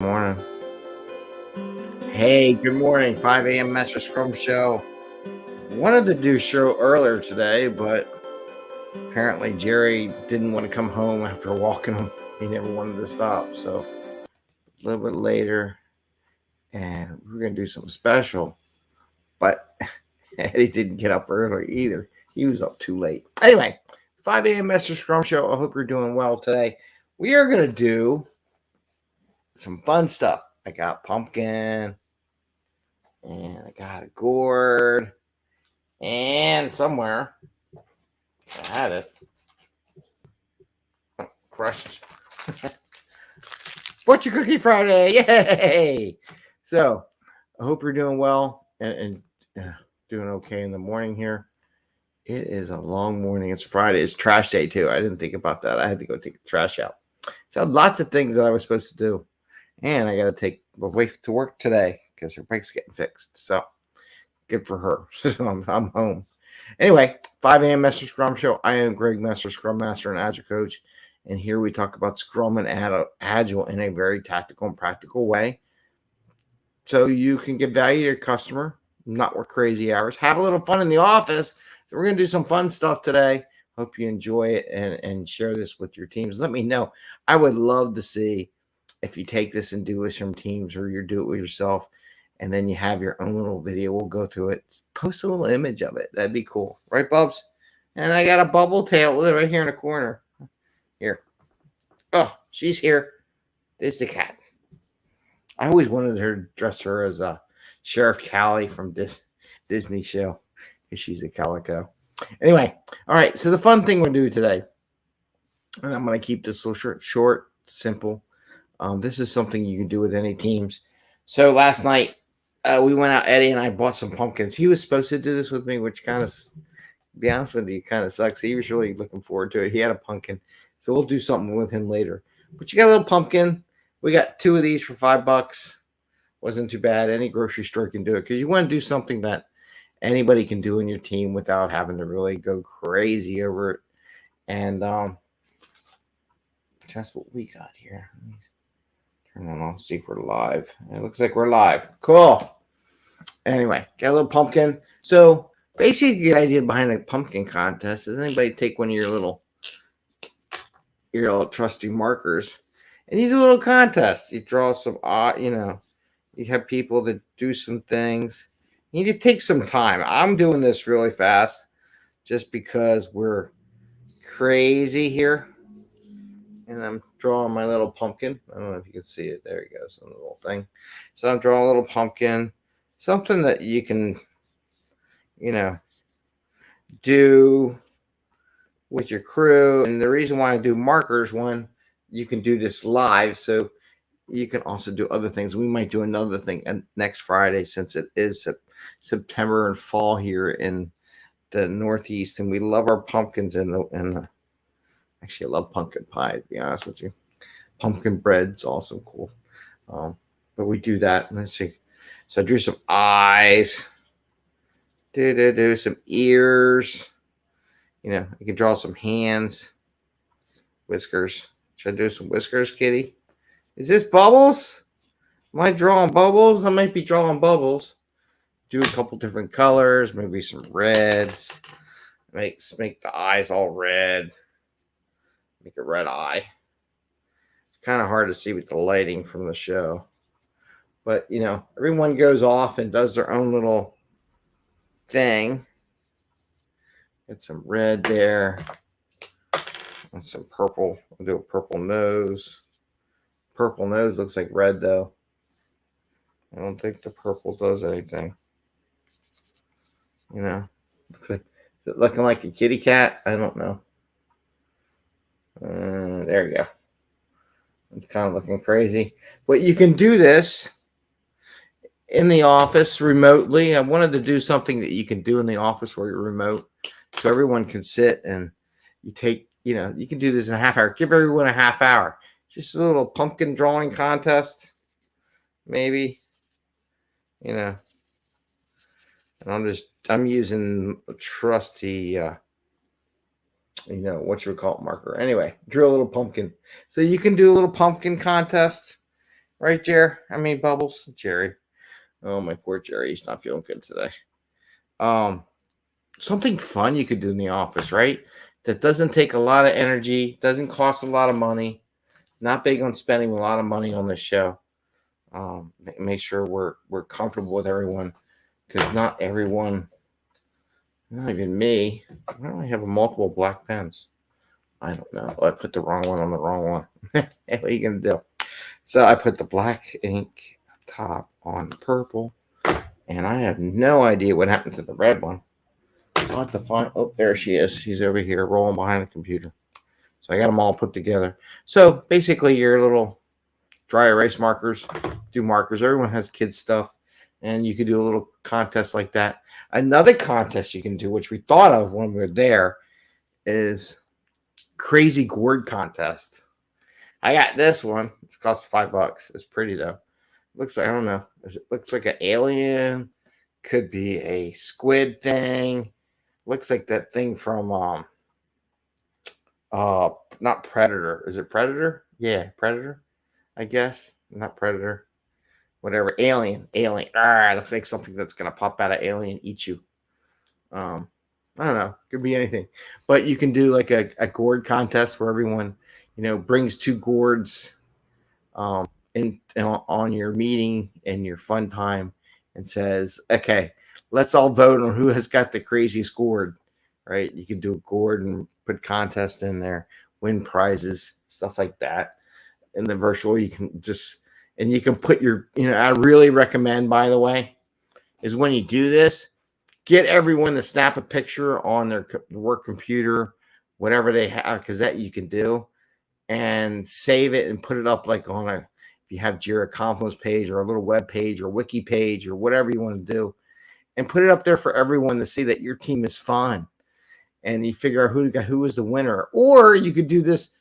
Morning. Hey, good morning. 5 a.m. Mester Scrum Show. Wanted to do show earlier today, but apparently Jerry didn't want to come home after walking him. He never wanted to stop. So a little bit later, and we're going to do something special. But Eddie didn't get up early either. He was up too late. Anyway, 5 a.m. Mester Scrum Show. I hope you're doing well today. We are going to do some fun stuff. I got pumpkin. And I got a gourd. And somewhere I had it. Oh, crushed. Butcher Cookie Friday. Yay! So I hope you're doing well and doing okay in the morning here. It is a long morning. It's Friday. It's trash day too. I didn't think about that. I had to go take the trash out. So lots of things that I was supposed to do. And I got to take my wife to work today because her bike's getting fixed. So good for her. So I'm home. Anyway, 5 a.m. Mester Scrum Show. I am Greg Mester, Scrum Master and Agile Coach. And here we talk about Scrum and Agile in a very tactical and practical way. So you can give value to your customer, not work crazy hours, have a little fun in the office. So we're going to do some fun stuff today. Hope you enjoy it and share this with your teams. Let me know. I would love to see if you take this and do it with some teams or you do it with yourself. And then you have your own little video. We'll go through it. Post a little image of it. That'd be cool. Right, Bubs? And I got a bubble tail right here in the corner. Here. Oh, she's here. There's the cat. I always wanted her to dress her as a Sheriff Callie from Disney show because she's a calico. Anyway, all right. So the fun thing we'll do today, and I'm going to keep this little short, simple. This is something you can do with any teams. So last night, we went out, Eddie and I bought some pumpkins. He was supposed to do this with me, which kind of, to be honest with you, kind of sucks. He was really looking forward to it. He had a pumpkin. So we'll do something with him later. But you got a little pumpkin. We got 2 of these for $5. Wasn't too bad. Any grocery store can do it because you want to do something that anybody can do in your team without having to really go crazy over it. And that's what we got here. Turn on, I'll see if we're live. It looks like we're live. Cool. Anyway, got a little pumpkin. So basically the idea behind a pumpkin contest is anybody take one of your little trusty markers and you do a little contest. You draw some, you have people that do some things. You need to take some time. I'm doing this really fast just because we're crazy here. And I'm drawing my little pumpkin. I don't know if you can see it. There it goes, on the little thing. So I'm drawing a little pumpkin. Something that you can, do with your crew. And the reason why I do markers, one, you can do this live. So you can also do other things. We might do another thing next Friday since it is September and fall here in the Northeast. And we love our pumpkins actually, I love pumpkin pie, to be honest with you. Pumpkin bread's also cool. But we do that. Let's see. So I drew some eyes. Do some ears. You can draw some hands. Whiskers. Should I do some whiskers, kitty? Is this bubbles? Am I drawing bubbles? I might be drawing bubbles. Do a couple different colors. Maybe some reds. Make the eyes all red. Make a red eye. It's kind of hard to see with the lighting from the show. But, everyone goes off and does their own little thing. Get some red there. And some purple. I'll do a purple nose. Purple nose looks like red, though. I don't think the purple does anything. Is it looking like a kitty cat? I don't know. There we go. It's kind of looking crazy. But you can do this in the office remotely. I wanted to do something that you can do in the office where you're remote. So everyone can sit and you take, you can do this in a half hour. Give everyone a half hour. Just a little pumpkin drawing contest. Maybe. And I'm using a trusty what you would call it, marker. Anyway, drew a little pumpkin. So you can do a little pumpkin contest Right, Jerry? Bubbles. Jerry. Oh, my poor Jerry. He's not feeling good today. Something fun you could do in the office, right? That doesn't take a lot of energy, doesn't cost a lot of money. Not big on spending a lot of money on this show. Make sure we're comfortable with everyone, because not everyone, not even me. Why do I have multiple black pens? I don't know. I put the wrong one on the wrong one. What are you gonna do? So I put the black ink top on purple, and I have no idea what happened to the red one. I'll have to find. Oh, there she is. She's over here rolling behind the computer. So I got them all put together. So basically, your little dry erase markers, do markers. Everyone has kids stuff, and you could do a little contest like that. Another contest you can do, which we thought of when we were there, is crazy gourd contest. I got this one. It's cost $5. It's pretty though. Looks like, I don't know. It looks like an alien. Could be a squid thing. Looks like that thing from not Predator. Is it Predator? Yeah, Predator. I guess not Predator. Whatever. Alien. Looks like something that's gonna pop out of Alien, eat you. I don't know. Could be anything. But you can do like a gourd contest where everyone, brings 2 gourds on your meeting and your fun time, and says, okay, let's all vote on who has got the craziest gourd, right? You can do a gourd and put contest in there, win prizes, stuff like that. In the virtual, you can put your, I really recommend, by the way, is when you do this, get everyone to snap a picture on their work computer, whatever they have, because that you can do, and save it and put it up like on if you have Jira Confluence page or a little web page or wiki page or whatever you want to do, and put it up there for everyone to see that your team is fun, and you figure out who is the winner. Or you could do this.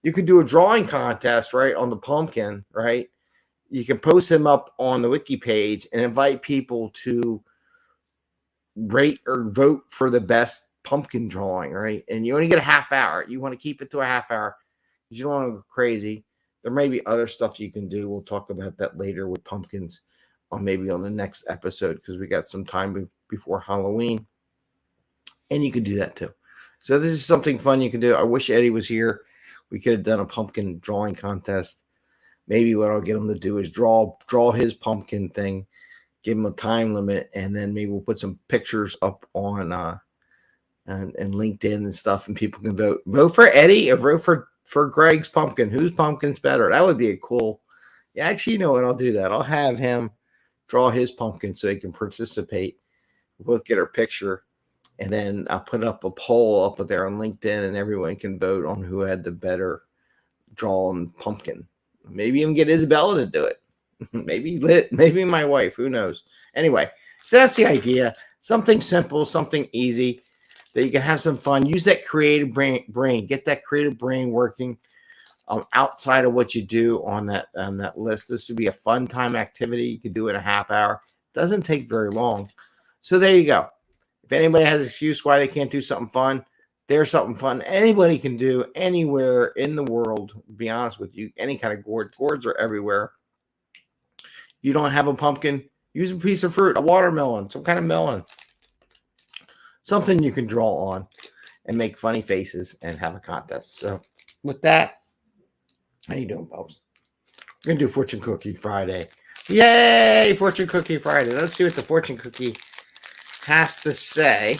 You could do a drawing contest, right, on the pumpkin, right? You can post him up on the wiki page and invite people to rate or vote for the best pumpkin drawing, right? And you only get a half hour. You want to keep it to a half hour. You don't want to go crazy. There may be other stuff you can do. We'll talk about that later with pumpkins, or maybe on the next episode, because we got some time before Halloween. And you can do that too. So this is something fun you can do. I wish Eddie was here. We could have done a pumpkin drawing contest. Maybe what I'll get him to do is draw his pumpkin thing, give him a time limit, and then maybe we'll put some pictures up on and LinkedIn and stuff, and people can vote. Vote for Eddie or vote for Greg's pumpkin. Whose pumpkin's better? That would be a cool. Yeah, actually, you know what? I'll do that. I'll have him draw his pumpkin so he can participate. We'll both get our picture, and then I'll put up a poll up there on LinkedIn, and everyone can vote on who had the better drawn pumpkin. Maybe even get Isabella to do it. Maybe my wife. Who knows? Anyway, so that's the idea. Something simple, something easy that you can have some fun. Use that creative brain. Get that creative brain working outside of what you do on that list. This would be a fun time activity. You can do it in a half hour. Doesn't take very long. So there you go. If anybody has an excuse why they can't do something fun, there's something fun anybody can do anywhere in the world. To be honest with you, any kind of gourd. Gourds are everywhere. You don't have a pumpkin, use a piece of fruit, a watermelon, some kind of melon. Something you can draw on and make funny faces and have a contest. So with that, how you doing, Bubs? We're going to do Fortune Cookie Friday. Yay, Fortune Cookie Friday. Let's see what the Fortune Cookie has to say.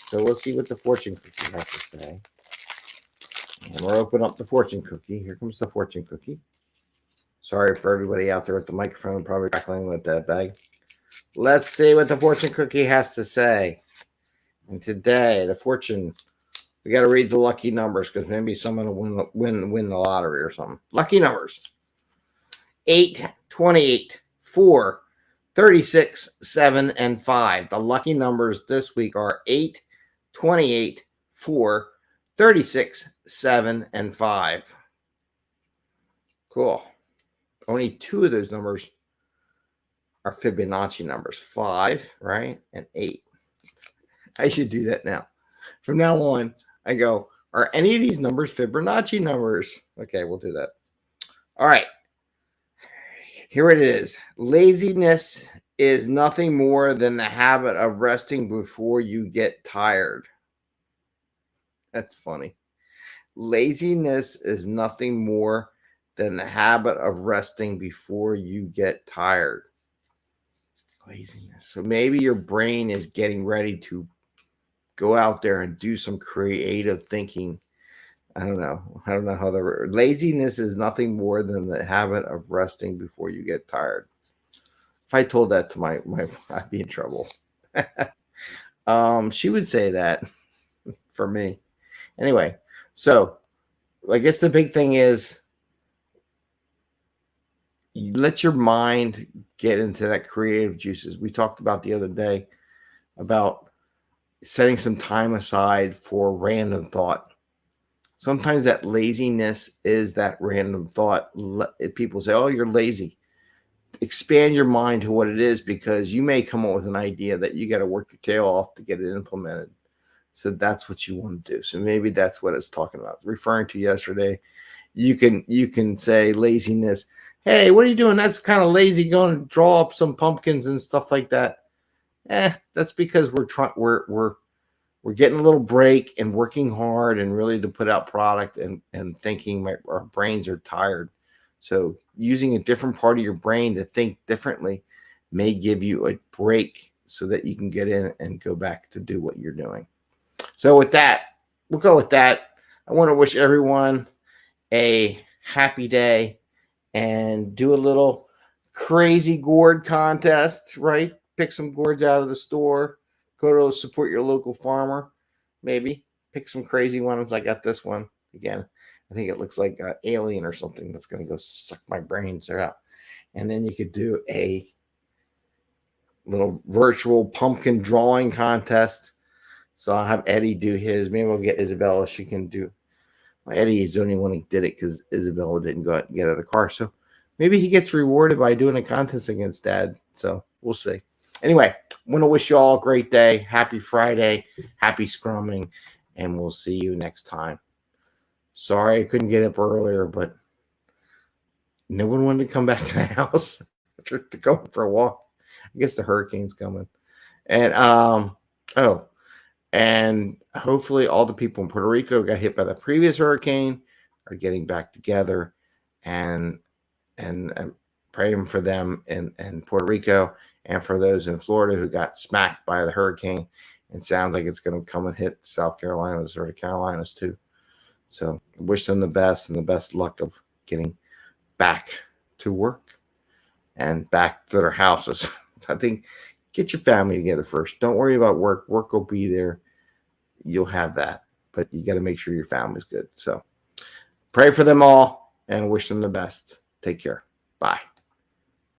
So we'll see what the Fortune Cookie has to say. And we'll open up the Fortune Cookie. Here comes the Fortune Cookie. Sorry for everybody out there at the microphone, probably crackling with that bag. Let's see what the Fortune Cookie has to say. And today, the Fortune, we got to read the lucky numbers, because maybe someone will win the lottery or something. Lucky numbers: 8, 28, 4, 36, 7, and 5. The lucky numbers this week are 8, 28, 4, 36, 7, and 5. Cool. Only 2 of those numbers are Fibonacci numbers, 5, right, and 8. I should do that now. From now on, I go, are any of these numbers Fibonacci numbers? Okay, we'll do that. All right. Here it is. Laziness is nothing more than the habit of resting before you get tired. That's funny. Laziness is nothing more than the habit of resting before you get tired. Laziness. So maybe your brain is getting ready to go out there and do some creative thinking. I don't know. I don't know how the laziness is nothing more than the habit of resting before you get tired. If I told that to my I'd be in trouble. She would say that for me. Anyway, so I guess the big thing is you let your mind get into that creative juices. We talked about the other day about setting some time aside for random thought. Sometimes that laziness is that random thought. People say, "Oh, you're lazy." Expand your mind to what it is, because you may come up with an idea that you got to work your tail off to get it implemented. So that's what you want to do. So maybe that's what it's talking about. Referring to yesterday, you can say laziness. Hey, what are you doing? That's kind of lazy, going to draw up some pumpkins and stuff like that. That's because we're getting a little break and working hard and really to put out product and thinking our brains are tired. So using a different part of your brain to think differently may give you a break so that you can get in and go back to do what you're doing. So with that, we'll go with that. I want to wish everyone a happy day and do a little crazy gourd contest, right? Pick some gourds out of the store. Go to support your local farmer. Maybe pick some crazy ones. I got this one again. I think it looks like an alien or something that's going to go suck my brains out. And then you could do a little virtual pumpkin drawing contest. So I'll have Eddie do his. Maybe we'll get Isabella. She can do. Well, Eddie is the only one who did it because Isabella didn't go out and get out of the car. So maybe he gets rewarded by doing a contest against Dad. So we'll see. Anyway, I want to wish you all a great day. Happy Friday. Happy scrumming. And we'll see you next time. Sorry I couldn't get up earlier, but no one wanted to come back in the house to go for a walk. I guess the hurricane's coming. And and hopefully all the people in Puerto Rico got hit by the previous hurricane are getting back together and praying for them in Puerto Rico and for those in Florida who got smacked by the hurricane. It sounds like it's going to come and hit South Carolinas or the Carolinas too. So wish them the best and the best luck of getting back to work and back to their houses. I think get your family together first. Don't worry about work. Work will be there. You'll have that. But you got to make sure your family's good. So pray for them all and wish them the best. Take care. Bye.